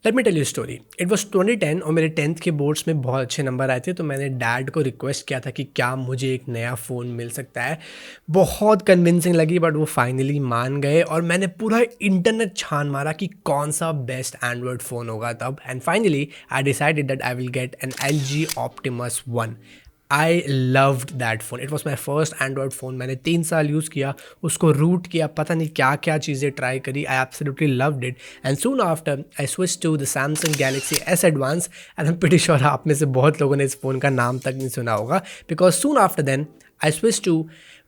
Late me tell you story. It was 2010 और मेरे 10th के बोर्ड्स में बहुत अच्छे नंबर आए थे, तो मैंने डैड को रिक्वेस्ट किया था कि क्या मुझे एक नया फ़ोन मिल सकता है। बहुत कन्विंसिंग लगी, बट वो फाइनली मान गए और मैंने पूरा इंटरनेट छान मारा कि कौन सा बेस्ट एंड्रॉयड फ़ोन होगा तब। And finally I decided that I will get an LG Optimus 1। I loved that phone. It was my first Android phone. मैंने 3 साल यूज़ किया, उसको रूट किया, पता नहीं क्या क्या चीज़ें ट्राई करी। I absolutely loved it. And soon after I switch to the Samsung Galaxy S advance. And I am pretty sure आप में से बहुत लोगों ने इस फ़ोन का नाम तक नहीं सुना होगा, because soon after then I switched to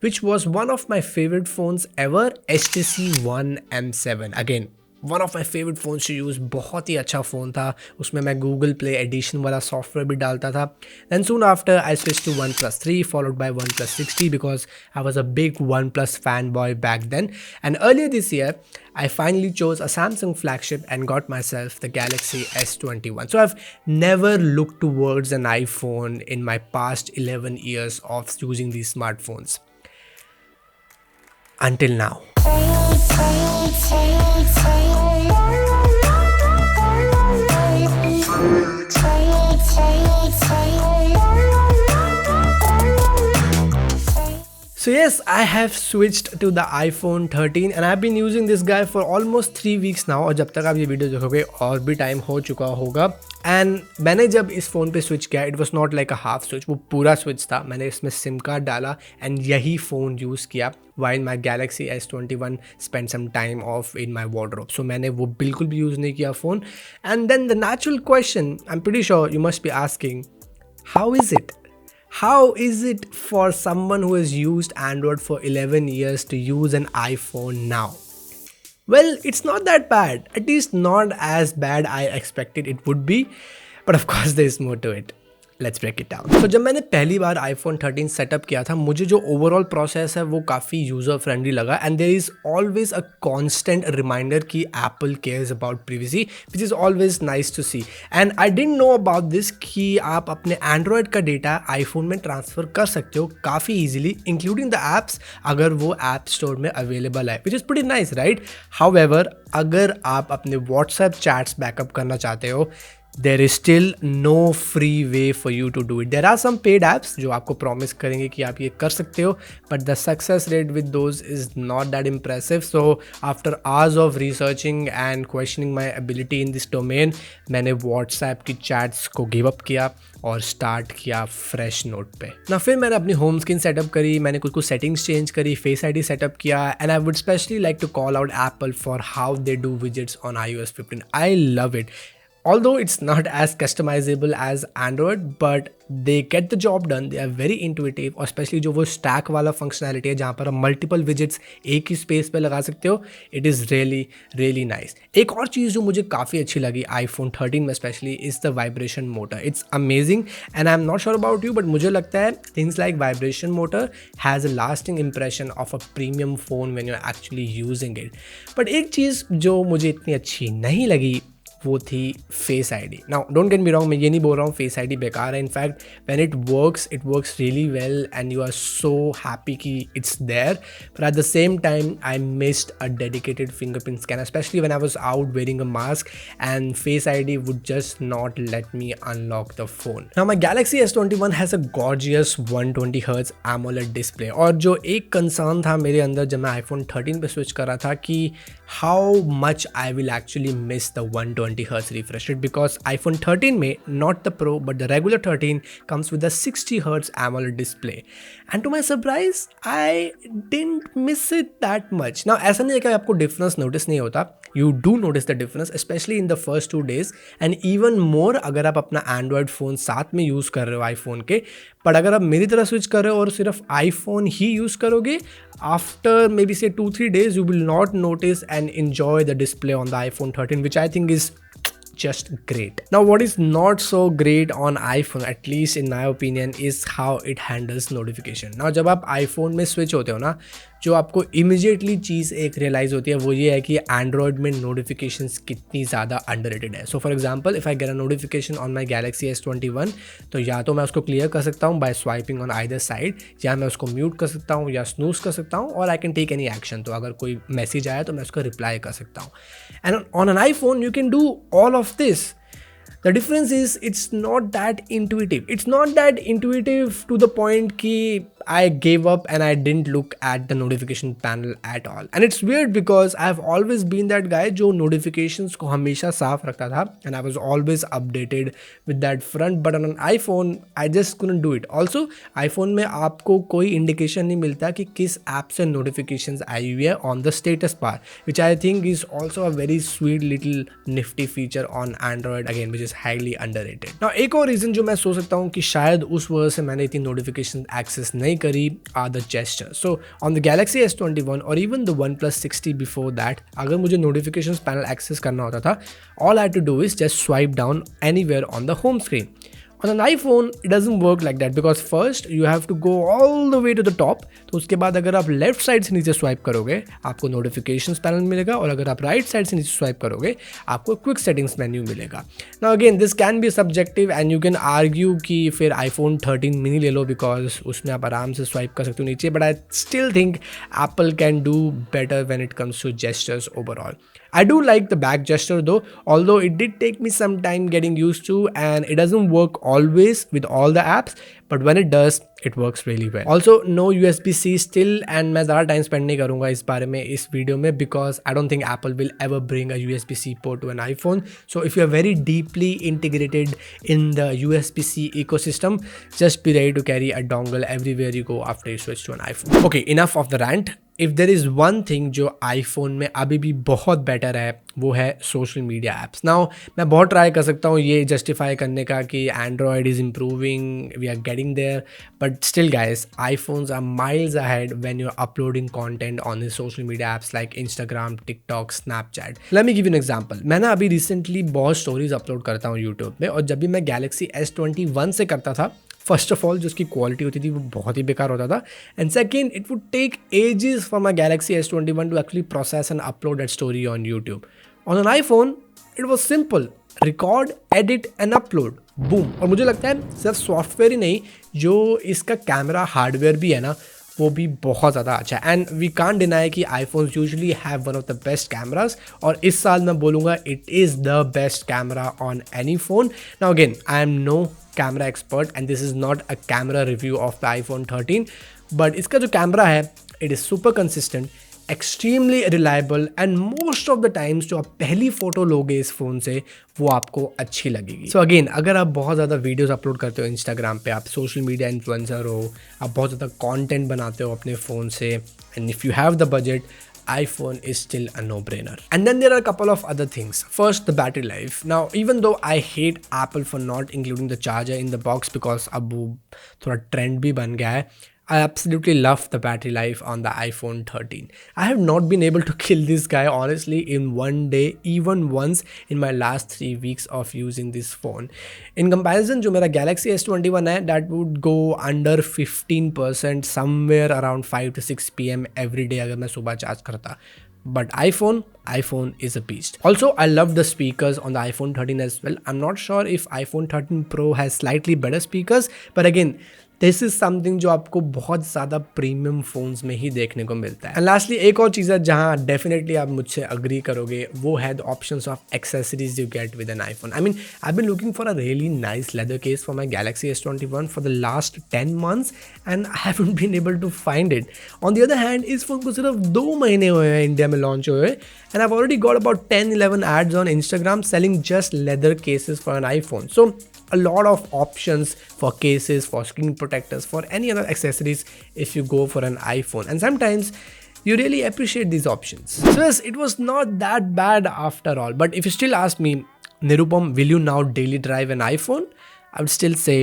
which was one of my favorite phones ever, HTC One M7। Again, one of my favourite phones to use. बहुत ही अच्छा फ़ोन था, उसमें मैं गूगल प्ले एडिशन वाला सॉफ्टवेयर भी डालता था। Then soon after I switch to OnePlus 3 followed by OnePlus 6T because I was a big OnePlus fanboy back then. And earlier this year I finally chose a Samsung flagship and got myself the Galaxy S21. So I've never looked towards an iPhone in my past 11 years of using these smartphones. Until now. So yes, I have switched to the iPhone 13 and I've been using this guy for almost 3 weeks now। और जब तक आप ये video देखोगे और भी time हो चुका होगा। एंड मैंने जब इस फ़ोन पे स्विच किया, it was not like a half switch, वो पूरा स्विच था। मैंने इसमें सिम कार्ड डाला एंड यही फ़ोन यूज़ किया while my Galaxy S21 spent some time off in my wardrobe। So मैंने वो बिल्कुल भी यूज़ नहीं किया phone. And then the natural question I'm pretty sure you must be asking, how is it? How is it for someone who has used Android for 11 years to use an iPhone now? Well, it's not that bad. At least not as bad I expected it would be. But of course there is more to it. Let's break it down. तो जब मैंने पहली बार iPhone 13 setup किया था, मुझे जो overall process है वो काफ़ी यूज़र फ्रेंडली लगा। And there is always a constant reminder कि Apple cares about privacy, which is always nice to see. And I didn't know about this कि आप अपने एंड्रॉयड का डेटा आईफोन में ट्रांसफ़र कर सकते हो काफ़ी ईजिली, इंक्लूडिंग द ऐप्स, अगर वो ऐप स्टोर में अवेलेबल है, which is pretty nice, right? However, अगर आप अपने व्हाट्सएप चैट्स बैकअप करना चाहते हो, there is still no free way for you to do it. There are some paid apps जो आपको promise करेंगे कि आप ये कर सकते हो, but the success rate with those is not that impressive. So after hours of researching and questioning my ability in this domain, मैंने WhatsApp की chats को give up किया और start किया fresh note पे ना। फिर मैंने अपनी home screen setup करी, मैंने कुछ settings change करी, Face ID setup किया, and I would especially like to call out Apple for how they do widgets on iOS 15. I love it. Although it's not as customizable as Android, but they get the job done. They are very intuitive, और especially जो वो stack वाला functionality है जहाँ पर आप multiple widgets एक ही space पे लगा सकते हो, it is really really nice। एक और चीज़ जो मुझे काफ़ी अच्छी लगी iPhone 13 में especially is the vibration motor। It's amazing and I'm not sure about you, but मुझे लगता है things like vibration motor has a lasting impression of a premium phone when you're actually using it। but एक चीज़ जो मुझे इतनी अच्छी नहीं लगी वो थी face ID. Now don't get me wrong, मैं ये नहीं बोल रहा हूँ फेस आईडी बेकार है। In fact when it works really well and you are so happy कि it's there, but at the same time I missed a dedicated fingerprint scanner, specially when I was out wearing a mask and face ID would just not let me unlock the phone. Now my Galaxy S21 has a gorgeous 120 hertz AMOLED display. और जो एक concern था मेरे अंदर जब मैं iPhone 13 पे switch कर रहा था कि how much I will actually miss the 120 Hz refresh rate, because iPhone 13 में, not the Pro but the regular 13 comes with a 60 Hz AMOLED display, and to my surprise I didn't miss it that much। now ऐसा नहीं है कि आपको difference notice नहीं होता, you do notice the difference especially in the first 2 days and even more अगर आप अपना Android फ़ोन साथ में यूज़ कर रहे हो iPhone के। पर अगर आप मेरी तरह स्विच कर रहे हो और सिर्फ iPhone ही यूज़ करोगे, after maybe say 2-3 days you will not notice and enjoy the display on the iPhone 13, which I think is just great। now what is not so great on iPhone, at least in my opinion, is how it handles notification। now जब आप iPhone में switch होते हो ना, जो आपको immediately चीज़ एक realise होती है वो ये है कि एंड्रॉयड में नोटिफिकेशंस कितनी ज़्यादा अंडररेटेड है. So for example if I get a notification on my Galaxy S21, तो या तो मैं उसको क्लियर कर सकता हूँ by swiping on either side, या मैं उसको म्यूट कर सकता हूँ या स्नूज कर सकता हूँ, और I can take any action. तो अगर कोई मैसेज आया तो मैं उसको रिप्लाई कर सकता हूँ. And on an iPhone you can do all of this. The difference is it's not that intuitive. It's not that intuitive to the point कि I gave up and I didn't look at the notification panel at all. And it's weird because I've always been that guy जो notifications को हमेशा साफ रखता था, and I was always updated with that front. But on an iPhone, I just couldn't do it. Also, iPhone में आपको कोई indication नहीं मिलता कि किस ऐप से notifications आई हुई है on the status bar, which I think is also a very sweet little nifty feature on Android again, which is highly underrated. Now एक और reason जो मैं सोच सकता हूँ कि शायद उस वजह से मैंने इतनी notification access नहीं करी are the gestures. So on the Galaxy S21 or even the OnePlus 60 before that, अगर मुझे notifications panel access करना होता था, all I had to do is just swipe down anywhere on the home screen. On an iPhone, it doesn't work like that because first you have to go all the way to the top. तो उसके बाद अगर आप left side से नीचे swipe करोगे आपको notifications panel मिलेगा, और अगर आप राइट साइड से नीचे स्वाइप करोगे आपको क्विक सेटिंग्स मेन्यू मिलेगा. Now again this can be subjective and you can argue कि फिर iPhone 13 मिनी ले लो बिकॉज उसमें आप आराम से स्वाइप कर सकते हो नीचे, but I still think Apple can do better when it comes to gestures overall. I do like the back gesture though, although it did take me some time getting used to, and it doesn't work always with all the apps, but when it does, it works really well. Also, no USB-C still, and मैं ज़्यादा time spend नहीं करूँगा इस बारे में इस video में because I don't think Apple will ever bring a USB-C port to an iPhone. So if you are very deeply integrated in the USB-C ecosystem, just be ready to carry a dongle everywhere you go after you switch to an iPhone. Okay, enough of the rant. If there is one thing जो iPhone में अभी भी बहुत better है वो है social media apps. Now मैं बहुत ट्राई कर सकता हूँ ये जस्टिफाई करने का कि Android is improving, we are getting there, but still guys iPhones are miles ahead when you are uploading content on this social media apps like Instagram, TikTok, Snapchat. Let me give you an example. मैं ना अभी recently बहुत stories upload करता हूँ YouTube में, और जब भी मैं गैलेक्सी S21 से करता था, फर्स्ट ऑफ ऑल जो उसकी क्वालिटी होती थी वो बहुत ही बेकार होता था, and second it would take ages for my Galaxy S21 to actually process and upload that story on YouTube. On an iPhone it was simple, record, edit and upload, boom. और मुझे लगता है सिर्फ सॉफ्टवेयर ही नहीं, जो इसका camera hardware भी है ना वो भी बहुत ज़्यादा अच्छा है. एंड वी कांट डिनाई कि iPhones usually have one of the best cameras, और इस साल मैं बोलूँगा it is the best camera on any phone. Now again I am no camera expert and this is not a camera review of the iPhone 13, but इसका जो camera है it is super consistent, extremely reliable, and most of the times जो आप पहली photo लोगे इस phone से वो आपको अच्छी लगेगी. सो अगेन अगर आप बहुत ज़्यादा वीडियोस अपलोड करते हो इंस्टाग्राम पे, आप सोशल मीडिया इन्फ्लुएंसर हो, आप बहुत ज़्यादा कंटेंट बनाते हो अपने फ़ोन से, and if you have the budget, iPhone is still a no-brainer. And then there are a couple of other things. First, the battery life. Now, even though I hate Apple for not including the charger in the box because अब वो थोड़ा trend भी बन गया है, I absolutely love the battery life on the iPhone 13. I have not been able to kill this guy honestly in one day, even once in my last 3 weeks of using this phone. In comparison, जो मेरा Galaxy S21 है, that would go under 15% somewhere around 5 to 6 PM every day अगर मैं सुबह charge करता. But iPhone is a beast. Also, I love the speakers on the iPhone 13 as well. I'm not sure if iPhone 13 Pro has slightly better speakers, but again, this is something जो आपको बहुत ज़्यादा premium phones में ही देखने को मिलता है. And lastly एक और चीज़ है जहाँ डेफिनेटली आप मुझसे अग्री करोगे, वो है the options of accessories you get with an iPhone. I mean I been looking for a really nice leather case for my Galaxy S21 for the last 10 months and I haven't been able to find it. On the other hand इस phone को सिर्फ 2 महीने हुए हैं India में launch हुए, and I already got about 10-11 ads on Instagram selling just leather cases for an iPhone. So a lot of options for cases, for screen protectors, for any other accessories if you go for an iPhone, and sometimes you really appreciate these options. So yes, it was not that bad after all, but if you still ask me, Nirupam, will you now daily drive an iPhone? I would still say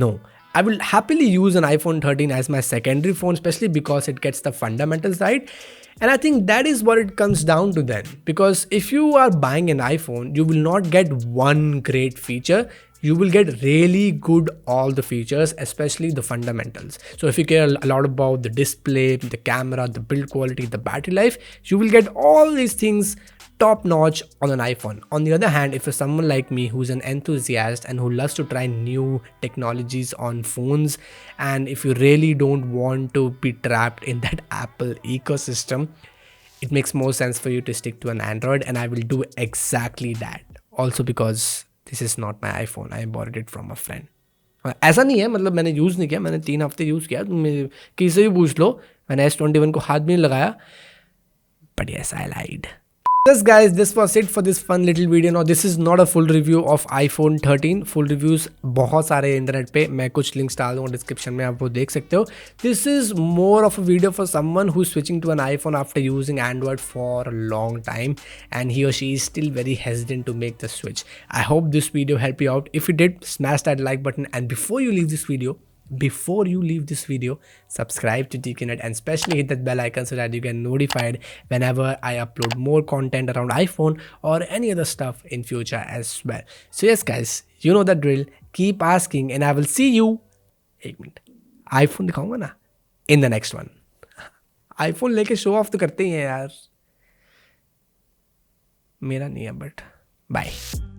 no. I will happily use an iPhone 13 as my secondary phone, especially because it gets the fundamentals right. And I think that is what it comes down to then. Because if you are buying an iPhone, you will not get one great feature. you will get really good all the features, especially the fundamentals. So if you care a lot about the display, the camera, the build quality, the battery life, you will get all these things top notch on an iPhone. On the other hand, if you're someone like me who's an enthusiast and who loves to try new technologies on phones, and if you really don't want to be trapped in that Apple ecosystem, it makes more sense for you to stick to an Android, and I will do exactly that. Also because this is not my iPhone, I borrowed it from a friend. ऐसा नहीं है, मतलब मैंने use नहीं किया, मैंने 3 हफ्ते use किया, तुम किसी से भी पूछ लो, मैंने S21 को हाथ भी नहीं लगाया, but yes, I lied. Yes guys, this was it for this fun little video. Now this is not a full review of iPhone 13. Full reviews बहुत सारे इंटरनेट पे, मैं कुछ लिंक्स डाल दूँगा डिस्क्रिप्शन में, आप वो देख सकते हो. This is more of a video for someone who's switching to an iPhone after using Android for a long time and he or she is still very hesitant to make the switch. I hope this video helped you out. If you did, smash that like button, and before you leave this video, subscribe to TQnet and especially hit that bell icon so that you get notified whenever I upload more content around iPhone or any other stuff in future as well. So yes guys, you know the drill. Keep asking and I will see you. एक minute, iPhone दिखाऊंगा ना in the next one. iPhone लेके show off तो करते ही हैं यार, मेरा नहीं है, but bye.